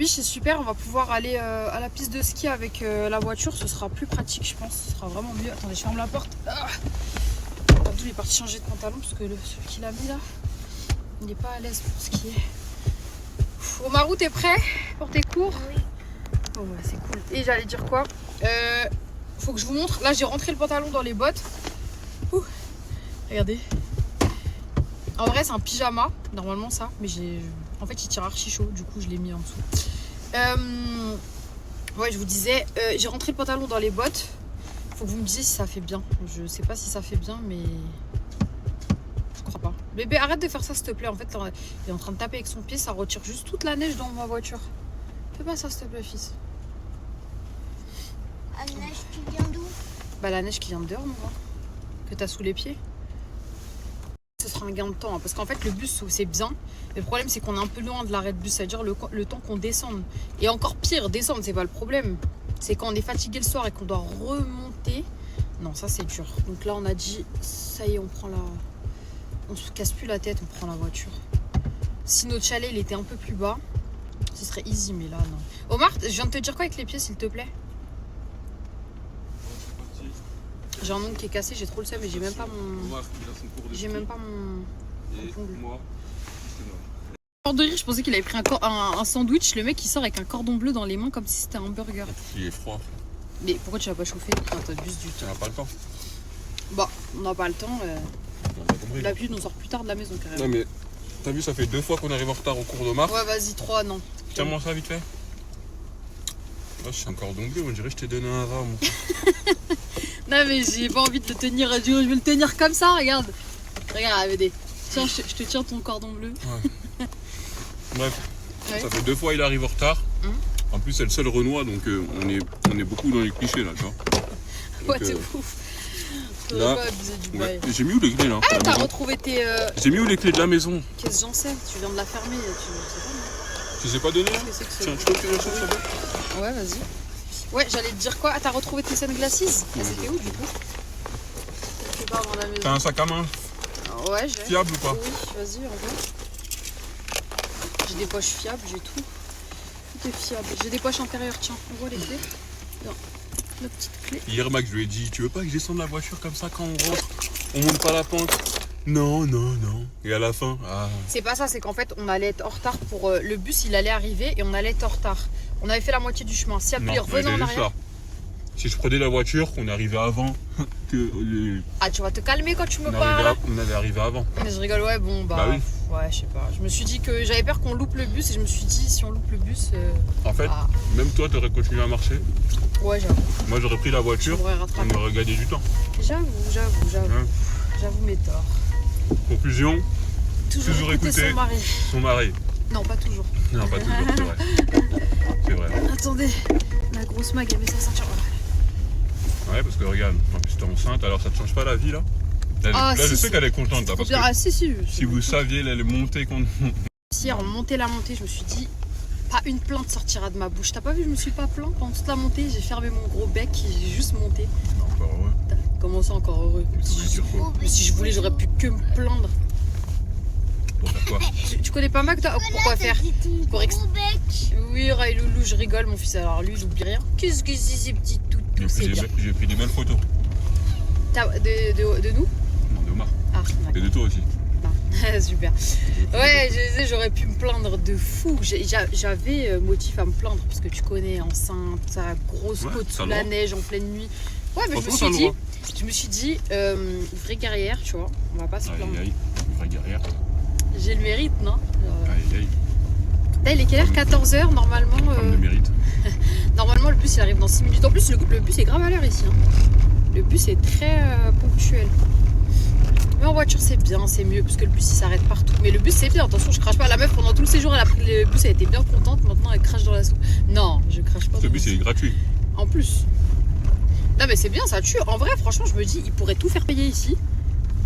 Oui, c'est super, on va pouvoir aller à la piste de ski avec la voiture, ce sera plus pratique je pense, ce sera vraiment mieux. Attendez, je ferme la porte. Abdou est parti changer de pantalon parce que celui qu'il a mis là, il n'est pas à l'aise pour skier. Omarou, t'es prêt pour tes cours? Oui. Oh ouais, c'est cool. Et j'allais dire quoi, faut que je vous montre, là j'ai rentré le pantalon dans les bottes. Ouh. Regardez. En vrai c'est un pyjama, normalement ça, mais en fait il tire archi chaud, du coup je l'ai mis en dessous. Ouais, je vous disais, j'ai rentré le pantalon dans les bottes. Faut que vous me disiez si ça fait bien. Je sais pas si ça fait bien, mais je crois pas. Bébé, arrête de faire ça s'il te plaît. En fait, il est en train de taper avec son pied, ça retire juste toute la neige dans ma voiture. Fais pas ça s'il te plaît, fils. La neige qui vient d'où? Bah la neige qui vient de dehors, mon gars. Que t'as sous les pieds. Ce sera un gain de temps, hein, parce qu'en fait le bus c'est bien, mais le problème c'est qu'on est un peu loin de l'arrêt de bus, c'est-à-dire le temps qu'on descende. Et encore pire, descendre c'est pas le problème, c'est quand on est fatigué le soir et qu'on doit remonter. Non, ça c'est dur. Donc là on a dit, ça y est, on se casse plus la tête, on prend la voiture. Si notre chalet il était un peu plus bas, ce serait easy, mais là non. Omar, je viens de te dire quoi avec les pieds s'il te plaît? J'ai un ongle qui est cassé, j'ai trop le seum et j'ai même pas mon... J'ai même pas mon... Hors de rire, je pensais qu'il avait pris un sandwich. Le mec il sort avec un cordon bleu dans les mains comme si c'était un burger. Il est froid. Mais pourquoi tu vas pas chauffer? T'as juste du temps. Tu n'as pas le temps. Bah, on n'a pas le temps. On a compris. La pluie nous sort plus tard de la maison carrément. Non mais, t'as vu, ça fait 2 fois qu'on arrive en retard au cours de mars. Ouais, vas-y, 3, non. Tiens-moi ça vite fait. Oh, je suis un cordon bleu, on dirait que je t'ai donné un rat. Non mais j'ai pas envie de le tenir, je vais le tenir comme ça, regarde. Regarde, AVD. Tiens, je te tiens ton cordon bleu. Ouais. Bref, Ouais. ça fait 2 fois il arrive en retard. En plus c'est le seul Renoir, donc on est beaucoup dans les clichés là, tu vois. Ouais, Donc, t'es ouf. là, Pas abuser du ouais. bail. J'ai mis où les clés là? Ah, t'as retrouvé tes... J'ai mis où les clés de la maison? Qu'est-ce que j'en sais? Tu viens de la fermer, tu sais pas, Tu les ai pas données là? Qu'est-ce que c'est Tiens, que tu peux tirer sur ça? Ouais, vas-y. Ouais, j'allais te dire quoi? Ah, t'as retrouvé tes sunglasses? Ah, c'était où du coup? Quelque part dans la maison. T'as un sac à main Ouais, j'ai. fiable ou pas? Oui, vas-y, envoie. J'ai des poches fiables, j'ai tout. Tout est fiable. J'ai des poches intérieures, tiens, on voit les clés. Non, la petite clé. Hier Max, je lui ai dit, tu veux pas que je descende la voiture comme ça quand on rentre? On monte pas la pente? Non, non, non. Et à la fin, C'est pas ça, c'est qu'en fait, on allait être en retard pour... le bus, il allait arriver et on allait être en retard. On avait fait la moitié du chemin. Si Abdul revenait en arrière... ça. Si je prenais la voiture, on arrivait avant que Ah, tu vas te calmer quand tu me parles. on allait arriver avant. Mais je rigole, ouais, bon, bah oui. ouais, je sais pas. Je me suis dit que j'avais peur qu'on loupe le bus et je me suis dit, si on loupe le bus... En fait, même toi, t'aurais continué à marcher. Ouais, j'avoue. Moi, j'aurais pris la voiture, Je m'aurais rattrapé. on aurait gagné du temps. J'avoue. Hein. J'avoue mes torts. Conclusion, toujours écouter son mari. Non, pas toujours. Non, pas toujours, c'est vrai. C'est vrai. Attendez, la grosse mag, elle met sa ceinture. Ouais, parce que regarde, en plus t'es enceinte, alors ça te change pas la vie là? Là, je sais qu'elle est contente là, parce que Ah, si. si vous saviez, elle est montée contre... Hier, on montait la montée, je me suis dit, pas une plainte sortira de ma bouche. T'as pas vu, je me suis pas plaint pendant toute la montée, j'ai fermé mon gros bec et j'ai juste monté. Encore heureux. Comment ça, encore heureux? Mais tu voulais dire quoi? Mais si je voulais, j'aurais pu que me plaindre. Pour faire quoi? Tu connais pas Mac, toi? Pourquoi faire? Pour Gros bec. Oui, Ray Loulou, je rigole, mon fils. Alors lui, j'oublie rien. Qu'est-ce que c'est ces petits toutous? C'est bien. J'ai pris des belles photos. De nous? Non, de Omar. Ah, Et d'accord. de toi aussi. Super. Ouais, j'aurais pu me plaindre de fou. J'avais motif à me plaindre parce que tu connais, enceinte, sa grosse Ouais, côte t'as sous le la droit. neige en pleine nuit. Ouais, mais Franchement, t'as le je me suis dit, vraie guerrière, tu vois, on va pas se plaindre. Aïe, aïe, une vraie guerrière. J'ai le mérite, non? Aïe, aïe. Là, il est quelle heure? 14h normalement. Femme de mérite. Normalement, le bus il arrive dans 6 minutes. En plus, le bus est grave à l'heure ici. Hein. Le bus est très ponctuel. Mais en voiture, c'est bien, c'est mieux parce que le bus il s'arrête partout. Mais le bus, c'est bien, attention, je crache pas. La meuf, pendant tout le séjour, elle a pris le bus, elle était bien contente. Maintenant, elle crache dans la soupe. Non, je crache pas. Ce bus, il est gratuit. En plus. Non, mais c'est bien, ça tue. En vrai, franchement, je me dis, ils pourraient tout faire payer ici.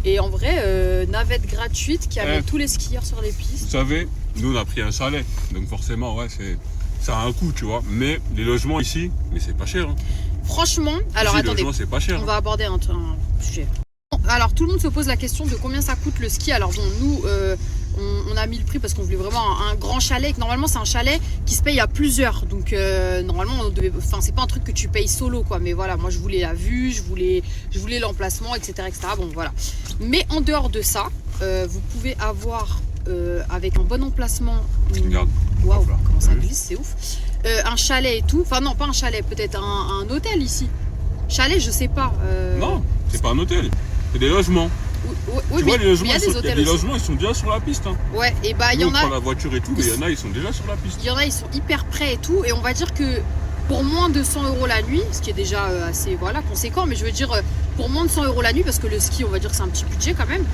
Et en vrai, navette gratuite qui amène tous les skieurs sur les pistes. Vous savez, nous, on a pris un chalet. Donc forcément, ouais, ça a un coût, tu vois. Mais les logements ici, mais c'est pas cher. Hein. Franchement, alors Ici, attendez, les logements, c'est pas cher. on va aborder un sujet. Alors tout le monde se pose la question de combien ça coûte le ski. Alors bon, nous, on a mis le prix parce qu'on voulait vraiment un grand chalet. Normalement, c'est un chalet qui se paye à plusieurs. Donc, normalement, c'est pas un truc que tu payes solo, quoi. Mais voilà, moi, je voulais la vue, je voulais l'emplacement, etc., etc. Bon, voilà. Mais en dehors de ça, vous pouvez avoir, avec un bon emplacement... Regarde. Waouh, Voilà. comment ça glisse, c'est ouf. Un chalet et tout. Enfin, non, pas un chalet, peut-être un hôtel ici. Chalet, je sais pas. Non, c'est pas un hôtel. C'est des logements. Oui, Tu vois, les logements, il y a des hôtels aussi. logements, ils sont déjà sur la piste. Hein. Ouais, et bah, il y Nous, en on a... prend la voiture et tout, mais il y en a, ils sont déjà sur la piste. Il y en a, ils sont hyper près et tout. Et on va dire que pour moins de 100 € la nuit, ce qui est déjà assez conséquent, mais je veux dire, pour moins de 100 € la nuit, parce que le ski, on va dire que c'est un petit budget quand même,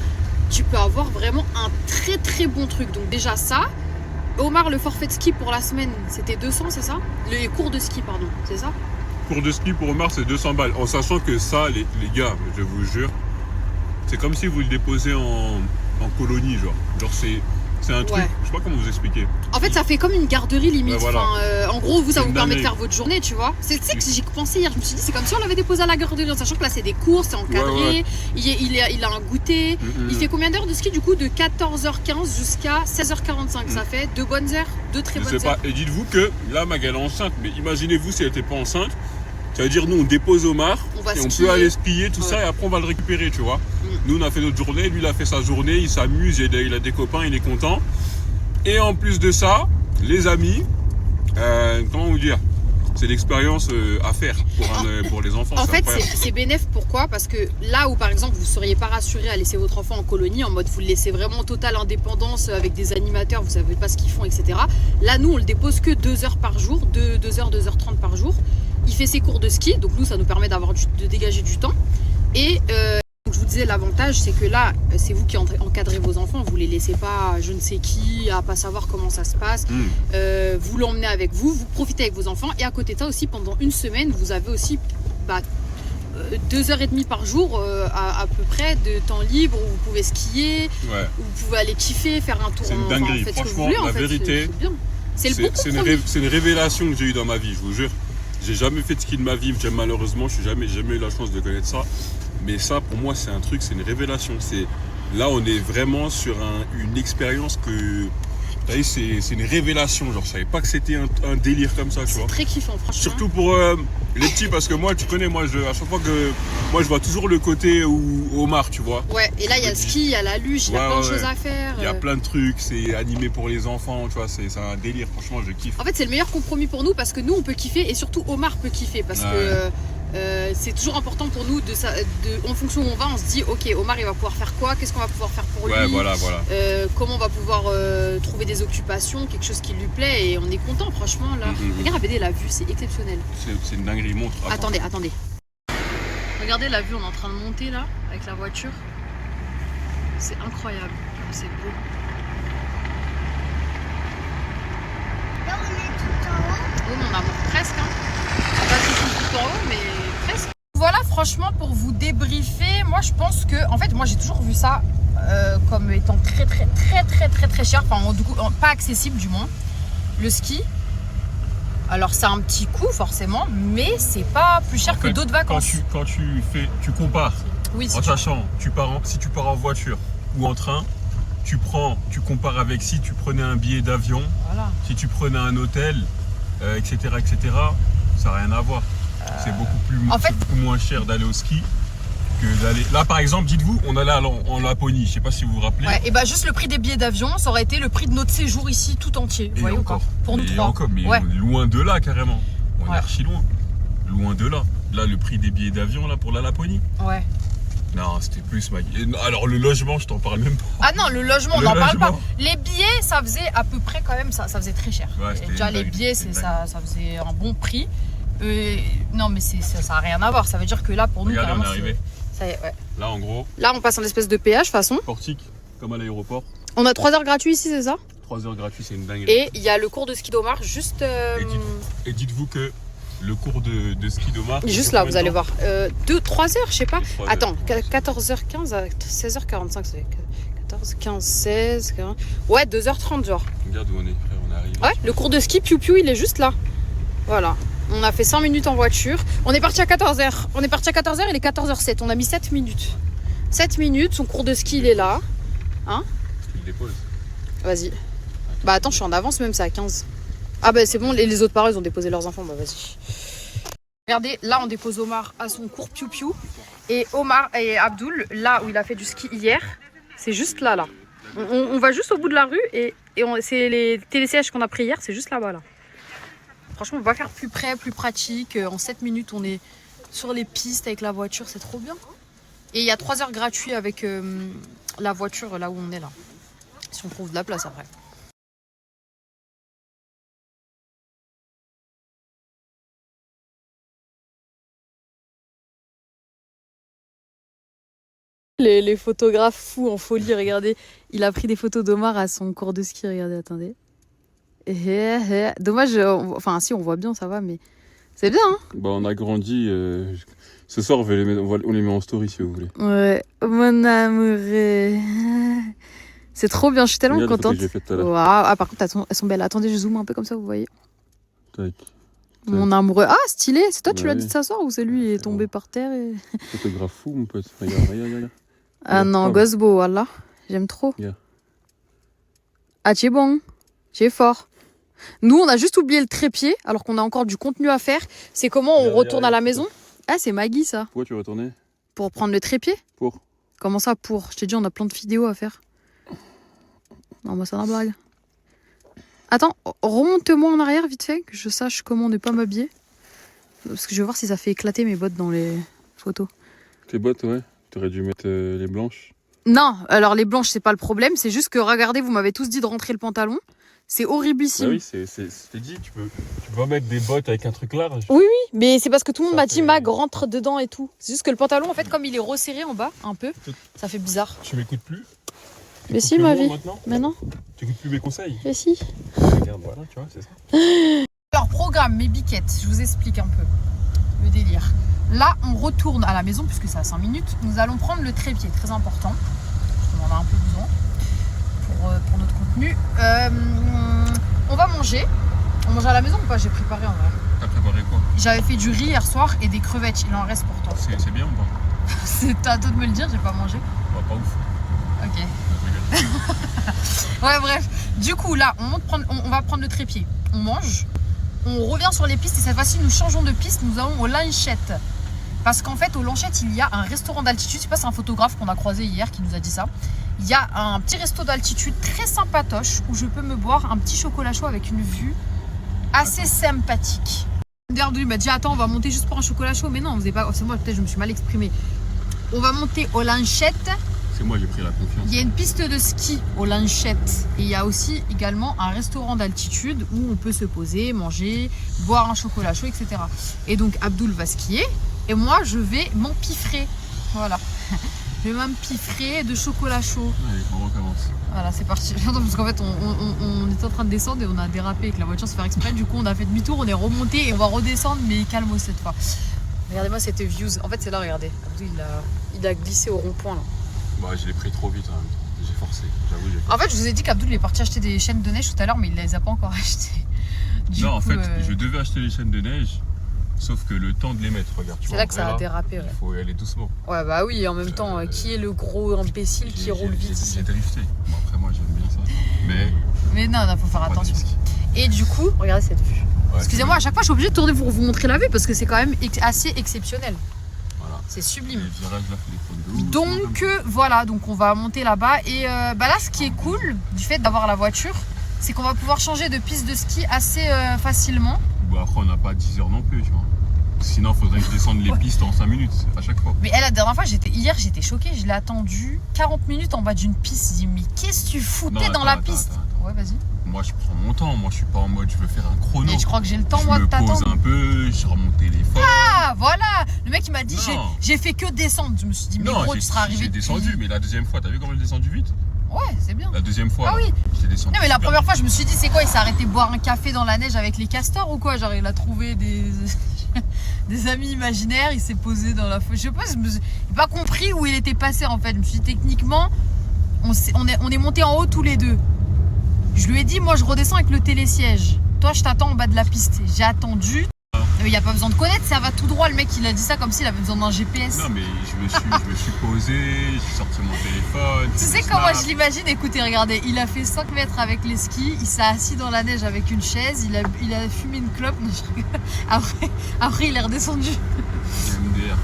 tu peux avoir vraiment un très très bon truc. Donc déjà ça, Omar, le forfait de ski pour la semaine, c'était 200, c'est ça? Les cours de ski, pardon, c'est ça? Cours de ski pour Omar, c'est 200 balles. En sachant que ça, les gars, je vous jure, c'est comme si vous le déposez en colonie, genre. Genre, c'est un truc, Ouais. je sais pas comment vous expliquer. En fait, ça fait comme une garderie limite. Ouais, voilà. En gros, ça C'est vous une permet de dinguerie. faire votre journée, tu vois. C'est que j'y pensé hier. Je me suis dit, c'est comme si on l'avait déposé à la garderie, en sachant que là, c'est des cours, c'est encadré. Ouais. Il a un goûter. Il fait combien d'heures de ski du coup? De 14h15 jusqu'à 16h45. Ça fait 2 bonnes heures, 2 très Je bonnes sais heures. pas. Et dites-vous que là, Magali est enceinte, mais imaginez-vous si elle n'était pas enceinte. Ça veut dire, nous, on dépose Omar On va et on skier. peut aller skier, tout Ouais. ça, et après, on va le récupérer, tu vois. Nous, on a fait notre journée, lui, il a fait sa journée, il s'amuse, il a des copains, il est content. Et en plus de ça, les amis, comment vous dire, c'est l'expérience à faire pour les enfants. En c'est fait, incroyable. c'est bénéf. Pourquoi? Parce que là où, par exemple, vous ne seriez pas rassuré à laisser votre enfant en colonie, en mode vous le laissez vraiment en totale indépendance avec des animateurs, vous ne savez pas ce qu'ils font, etc. Là, nous, on le dépose que 2 heures par jour, 2h, 2h30 par jour. Il fait ses cours de ski, donc nous, ça nous permet de dégager du temps. Et donc, je vous disais, l'avantage, c'est que là, c'est vous qui encadrez vos enfants. Vous ne les laissez pas à je ne sais qui, à pas savoir comment ça se passe. Vous l'emmenez avec vous, vous profitez avec vos enfants. Et à côté de ça aussi, pendant une semaine, vous avez aussi 2h30 par jour à peu près de temps libre où vous pouvez skier, Ouais. où vous pouvez aller kiffer, faire un tour. C'est une dinguerie. Faites ce que vous Franchement, voulez, en la fait. vérité, c'est bien. C'est le bon C'est compromis. une révélation que j'ai eue dans ma vie, je vous jure. J'ai jamais fait de ski de ma vie, malheureusement, je n'ai jamais eu la chance de connaître ça. Mais ça, pour moi, c'est un truc, c'est une révélation. Là, on est vraiment sur une expérience que... Vous voyez, c'est une révélation. Genre, je savais pas que c'était un délire comme ça, tu vois. C'est très kiffant, franchement. Surtout pour les petits, parce que moi, tu connais, à chaque fois que... Moi, je vois toujours le côté où Omar, tu vois. Ouais, et là, il y a le ski, il y a la luge, il y a plein de choses à faire. Il y a plein de trucs, c'est animé pour les enfants, tu vois, c'est un délire, franchement, je kiffe. En fait, c'est le meilleur compromis pour nous parce que nous, on peut kiffer et surtout Omar peut kiffer parce que c'est toujours important pour nous en fonction où on va, on se dit ok, Omar il va pouvoir faire quoi, qu'est-ce qu'on va pouvoir faire pour lui, Voilà. comment on va pouvoir trouver des occupations, quelque chose qui lui plaît et on est content franchement là. Regarde ABD, la vue c'est exceptionnel. C'est une dinguerie, montre. Attendez. Regardez la vue, on est en train de monter là avec la voiture. C'est incroyable, c'est beau. Là, on est tout en haut. Oh mon amour, presque hein. Pas si tout en haut mais presque. Voilà franchement pour vous débriefer, moi je pense que en fait moi j'ai toujours vu ça comme étant très cher, enfin du coup pas accessible du moins, le ski. Alors c'est un petit coût forcément, mais c'est pas plus cher que d'autres vacances. Quand tu compares, Oui, en sachant, si tu pars en voiture ou en train, tu compares avec si tu prenais un billet d'avion, voilà. si tu prenais un hôtel, etc., ça n'a rien à voir. C'est beaucoup moins cher d'aller au ski que d'aller... Là, par exemple, dites-vous, on allait en Laponie, je sais pas si vous vous rappelez. Ouais, et bah juste le prix des billets d'avion, ça aurait été le prix de notre séjour ici tout entier. Vous voyez encore. ou pas? Pour nous Et trois. encore, mais Ouais. on est loin de là, carrément. On est Ouais. archi loin. Loin de là. Là, le prix des billets d'avion, là, pour la Laponie. Ouais. Non, c'était plus, Maggie. Alors, le logement, je t'en parle même pas. Ah non, le logement, on Le n'en parle pas. logement. Les billets, ça faisait à peu près quand même, ça faisait très cher. Ouais, Et c'était déjà, une les dinguerie, billets, c'était une ça faisait un bon prix. Non, mais ça n'a rien à voir. Ça veut dire que là, pour nous, Regardez, on est carrément, arrivé. ça y est, ouais. Là, en gros, Là, on passe en espèce de péage, de toute façon. portique, comme à l'aéroport. On a 3 heures gratuits ici, c'est ça? 3 heures gratuits, c'est une dinguerie. Et il y a le cours de ski d'Omar juste... Et dites-vous que le cours de ski d'Omar... Juste là, vous allez voir. 3 heures, je sais pas. 3 heures. Attends, 14h15 à 16h45, ça fait 14, 15, 16... 40... Ouais, 2h30 genre. Regarde où on est, frère, on arrive. Ouais, le cours de ski piou-piou, il est juste là. Voilà. On a fait 5 minutes en voiture. On est parti à 14h. Il est 14h07. On a mis 7 minutes. 7 minutes, son cours de ski, il est là. Hein? Il dépose. Vas-y. Bah attends, je suis en avance même, c'est à 15. Ah bah c'est bon, les autres pareils, ils ont déposé leurs enfants, bah vas-y. Regardez, là on dépose Omar à son cours piou-piou. Et Omar et Abdul, là où il a fait du ski hier, c'est juste là. On va juste au bout de la rue et c'est les télésièges qu'on a pris hier, c'est juste là-bas là. Franchement, on va faire plus près, plus pratique. En 7 minutes, on est sur les pistes avec la voiture, c'est trop bien. Et il y a 3 heures gratuits avec la voiture là où on est là. Si on trouve de la place après. Les photographes fous en folie, regardez. Il a pris des photos d'Omar à son cours de ski, regardez, attendez. Dommage, enfin si on voit bien, ça va, mais c'est bien, hein. Bah on a grandi, ce soir on les met en story si vous voulez. Ouais, mon amoureux. C'est trop bien, je suis tellement contente. Wow. Ah par contre, elles sont belles, attendez, je zoome un peu comme ça, vous voyez. Tac. Mon amoureux, ah stylé, c'est toi tu lui as dit de s'asseoir ou c'est lui qui est tombé par terre et... Photographe fou mon pote, regarde. Ah non, gosse beau, voilà, j'aime trop. Yeah. Ah tu es bon, tu es fort. Nous on a juste oublié le trépied alors qu'on a encore du contenu à faire. C'est comment on retourne à la maison. Ah c'est Maggie ça. Pourquoi tu vas retourner? Pour prendre le trépied. Pour? Comment ça pour? Je t'ai dit on a plein de vidéos à faire. Non moi c'est la blague. Attends, remonte-moi en arrière vite fait, que je sache comment ne pas m'habiller. Parce que je veux voir si ça fait éclater mes bottes dans les photos. Tes bottes, ouais. T'aurais dû mettre les blanches. Non, alors les blanches, c'est pas le problème. C'est juste que, regardez, vous m'avez tous dit de rentrer le pantalon. C'est horriblissime. Bah oui, c'était dit, tu peux pas mettre des bottes avec un truc large. Oui, mais c'est parce que tout le monde m'a dit, Mag, rentre dedans et tout. C'est juste que le pantalon, en fait, comme il est resserré en bas, un peu, ça fait bizarre. Tu m'écoutes plus? Mais si, ma vie. Mais non. Tu écoutes plus mes conseils? Mais si. Regarde, voilà, tu vois, c'est ça. Alors, programme, mes biquettes, je vous explique un peu le délire. Là, on retourne à la maison, puisque c'est à 5 minutes. Nous allons prendre le trépied, très important. On en a un peu besoin pour notre contenu. On va manger. On mange à la maison ou pas? J'ai préparé en vrai. T'as préparé quoi? J'avais fait du riz hier soir et des crevettes. Il en reste pour toi. C'est bien ou pas? C'est à toi de me le dire, j'ai pas mangé. Bah, pas ouf. Ok. Ouais, bref. Du coup, là, on va prendre le trépied. On mange. On revient sur les pistes et cette fois-ci, nous changeons de piste. Nous allons aux Lanchettes. Parce qu'en fait, aux Lanchettes, il y a un restaurant d'altitude. Je sais pas, c'est un photographe qu'on a croisé hier qui nous a dit ça. Il y a un petit resto d'altitude très sympatoche où je peux me boire un petit chocolat chaud avec une vue assez sympathique. D'ailleurs, il m'a dit attends, on va monter juste pour un chocolat chaud. Mais non, on faisait pas. C'est moi, peut-être je me suis mal exprimée. On va monter aux Lanchettes. C'est moi, j'ai pris la confiance. Il y a une piste de ski aux Lanchettes. Et il y a aussi également un restaurant d'altitude où on peut se poser, manger, boire un chocolat chaud, etc. Et donc Abdul va skier et moi je vais m'empiffrer. Voilà. Je vais m'empiffrer de chocolat chaud. Allez, on recommence. Voilà, c'est parti. Parce qu'en fait, on était en train de descendre et on a dérapé avec la voiture sans faire exprès. Du coup, on a fait demi-tour, on est remonté et on va redescendre, mais calme cette fois. Regardez-moi cette views. En fait, c'est là, regardez. Abdul, il a glissé au rond-point là. Bah, je l'ai pris trop vite en même temps. J'ai forcé. J'avoue, j'ai forcé. En fait, je vous ai dit qu'Abdul est parti acheter des chaînes de neige tout à l'heure, mais il les a pas encore achetées. Non, en fait, je devais acheter les chaînes de neige, sauf que le temps de les mettre, regarde. C'est là que ça a dérapé, ouais. Il faut y aller doucement. Ouais, bah oui, en même temps, qui est le gros imbécile qui roule vite ici? J'ai drifté. Bon, après, moi, j'aime bien ça. Mais non, faut faire attention. Et du coup, regardez cette vue. Ouais, excusez-moi, à chaque fois, je suis obligée de tourner pour vous montrer la vue parce que c'est quand même assez exceptionnel. Voilà. C'est sublime. Donc voilà, donc on va monter là-bas et là ce qui est cool du fait d'avoir la voiture, c'est qu'on va pouvoir changer de piste de ski assez facilement. Bon, après on n'a pas 10 heures non plus, tu vois. Sinon il faudrait que je descende les pistes en 5 minutes à chaque fois. Mais la dernière fois, hier j'étais choquée, je l'ai attendu 40 minutes en bas d'une piste. Je dis mais qu'est-ce que tu foutais dans la piste? Ouais, vas-y. Moi je prends mon temps, moi je suis pas en mode je veux faire un chrono. Et je crois que j'ai le temps moi de t'attendre. Je me pose un peu, je remonte téléphone. Ah voilà. Le mec il m'a dit j'ai fait que descendre. Je me suis dit mais gros tu seras arrivé. J'ai descendu, mais la deuxième fois, t'as vu comment j'ai descendu vite? Ouais, c'est bien. La deuxième fois, ah oui. J'étais descendu. Non mais la première fois je me suis dit c'est quoi, il s'est arrêté boire un café dans la neige avec les castors ou quoi? Genre il a trouvé des amis imaginaires, il s'est posé dans la foule. Je sais pas, j'ai pas compris où il était passé en fait. Je me suis dit techniquement on est monté en haut tous les deux. Je lui ai dit moi je redescends avec le télésiège. Toi je t'attends en bas de la piste. J'ai attendu. Mais il n'y a pas besoin de connaître, ça va tout droit. Le mec, il a dit ça comme s'il avait besoin d'un GPS. Non, mais je me suis posé, j'ai sorti mon téléphone. Tu sais comment je l'imagine? Écoutez, regardez, il a fait 5 mètres avec les skis, il s'est assis dans la neige avec une chaise, il a fumé une clope. Non, je rigole. Après, il est redescendu. MDR.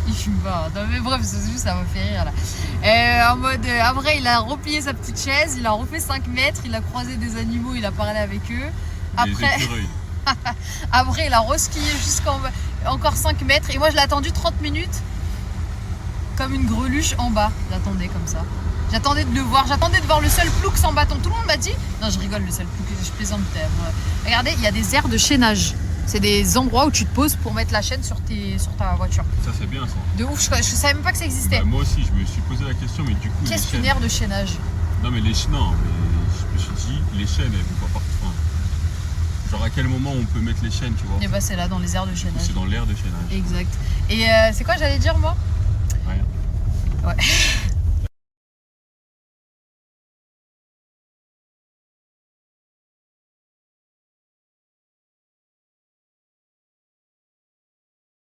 Il fume pas. Non, mais bref, c'est juste, ça m'a fait rire là. En mode, après, il a replié sa petite chaise, il a refait 5 mètres, il a croisé des animaux, il a parlé avec eux. Après, après il a reskié jusqu'en encore 5 mètres. Et moi, je l'ai attendu 30 minutes comme une greluche en bas. J'attendais comme ça. J'attendais de le voir. J'attendais de voir le seul plouc sans bâton. Tout le monde m'a dit. Non, je rigole, le seul plouc, je plaisante. Regardez, il y a des aires de chaînage. C'est des endroits où tu te poses pour mettre la chaîne sur ta voiture. Ça, c'est bien ça. De ouf, je savais même pas que ça existait. Bah, moi aussi, je me suis posé la question, mais du coup. Qu'est-ce qu'une aire de chaînage? Non, mais mais je me suis dit, les chaînes, elles vont pas partout. Enfin, genre, à quel moment on peut mettre les chaînes, tu vois? Et bah, c'est là, dans les aires de chaînage. C'est dans l'aire de chaînage. Exact. Et c'est quoi, j'allais dire, moi? Rien. Ouais.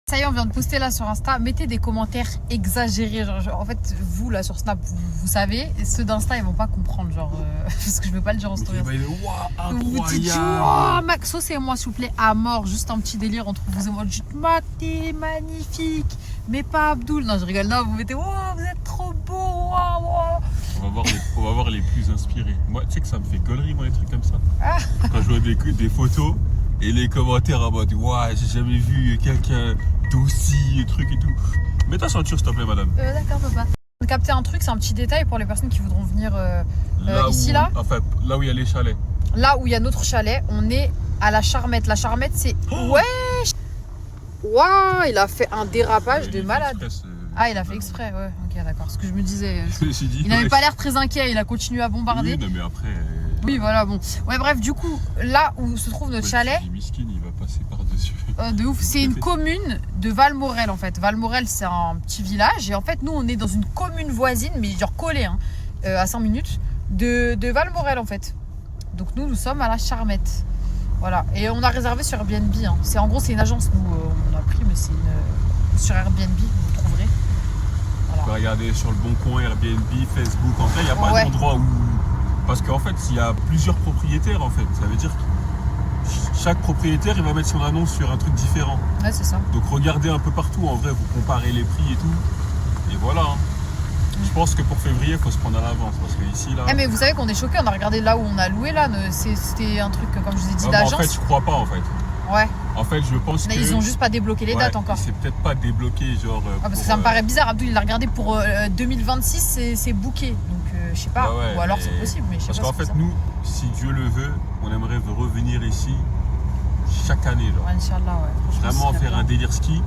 Ça y est, on vient de poster là sur Insta. Mettez des commentaires exagérés. En fait, vous là sur Snap, vous savez. Ceux d'Insta, ils vont pas comprendre. Genre, parce que je veux pas le dire en story. Vous dites, wow, Maxos et moi, s'il vous plaît, à mort. Juste un petit délire entre vous et moi. Juste, Mac, t'es magnifique. Mais pas Abdoul. Non, je rigole. Non, vous mettez, wow, vous êtes trop beau. Wow, wow. On va voir les plus inspirés. Moi, tu sais que ça me fait gaulerie, moi, les trucs comme ça. Ah. Quand je vois des photos et les commentaires en mode, waouh, j'ai jamais vu quelqu'un d'aussi, truc et tout. Mets ta ceinture, s'il te plaît, madame. D'accord, papa. Capter un truc, c'est un petit détail pour les personnes qui voudront venir ici, là. Enfin, là où il y a les chalets. Là où il y a notre chalet, on est à la Charmette. La Charmette, c'est. Ouais. Waouh, il a fait un dérapage de malade. Ah, il a fait exprès, ouais. Ok, d'accord. Ce que je me disais. Je me suis dit, il n'avait pas l'air très inquiet, il a continué à bombarder. Oui, non, mais après. Oui, voilà, bon. Ouais, bref, du coup, là où se trouve notre chalet. Miskin, il va passer par-dessus. De ouf, c'est une commune de Valmorel en fait. Valmorel, c'est un petit village. Et en fait, nous, on est dans une commune voisine, mais genre collée, hein, à 5 minutes, de Valmorel en fait. Donc, nous sommes à la Charmette. Voilà. Et on a réservé sur Airbnb. Hein. En gros, c'est une agence, nous, on a pris, mais c'est sur Airbnb, vous trouverez. Voilà. Tu peux regarder sur le Bon Coin, Airbnb, Facebook. En fait, il n'y a pas d'endroit où. Parce qu'en fait, il y a plusieurs propriétaires, en fait. Ça veut dire que chaque propriétaire, il va mettre son annonce sur un truc différent. Ouais, c'est ça. Donc, regardez un peu partout. En vrai, vous comparez les prix et tout. Et voilà. Hein. Je pense que pour février, il faut se prendre à l'avance. Parce que ici, là. Mais vous savez qu'on est choqués. On a regardé là où on a loué, là. C'était un truc, comme je vous ai dit, d'agence. En fait, je crois pas, en fait. Ouais. En fait, je pense que. Ils ont juste pas débloqué les dates encore. C'est peut-être pas débloqué, genre. Parce que ça me paraît bizarre. Abdoul, il l'a regardé pour 2026, c'est booké. Donc, je sais pas. Ou alors c'est possible, mais je sais pas. Parce qu'en fait, nous, si Dieu le veut, on aimerait revenir ici chaque année. Genre. Ouais, Inch'Allah, ouais. Vraiment faire un délire ski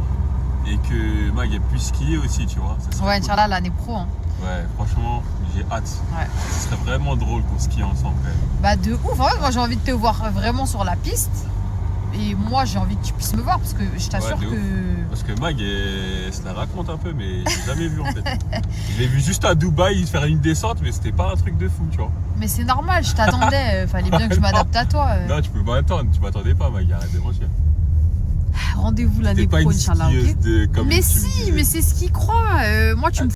et que Mag ait pu skier aussi, tu vois. Ouais, cool. Inch'Allah, l'année pro. Hein. Ouais, franchement, j'ai hâte. Ouais. Ce serait vraiment drôle qu'on skie ensemble. Bah, de ouf. En fait, moi, j'ai envie de te voir vraiment sur la piste. Et moi, j'ai envie que tu puisses me voir parce que je t'assure que. Parce que Mag, se la raconte un peu, mais j'ai jamais vu en fait. Je l'ai vu juste à Dubaï faire une descente, mais c'était pas un truc de fou, tu vois. Mais c'est normal, je t'attendais. Fallait bien que je m'adapte à toi. Non, tu peux pas attendre. Tu m'attendais pas, Mag. Arrête de mentir. Rendez-vous l'année prochaine, Inch'Allah. Okay, Mais si, mais c'est ce qu'il croit. Moi, tu me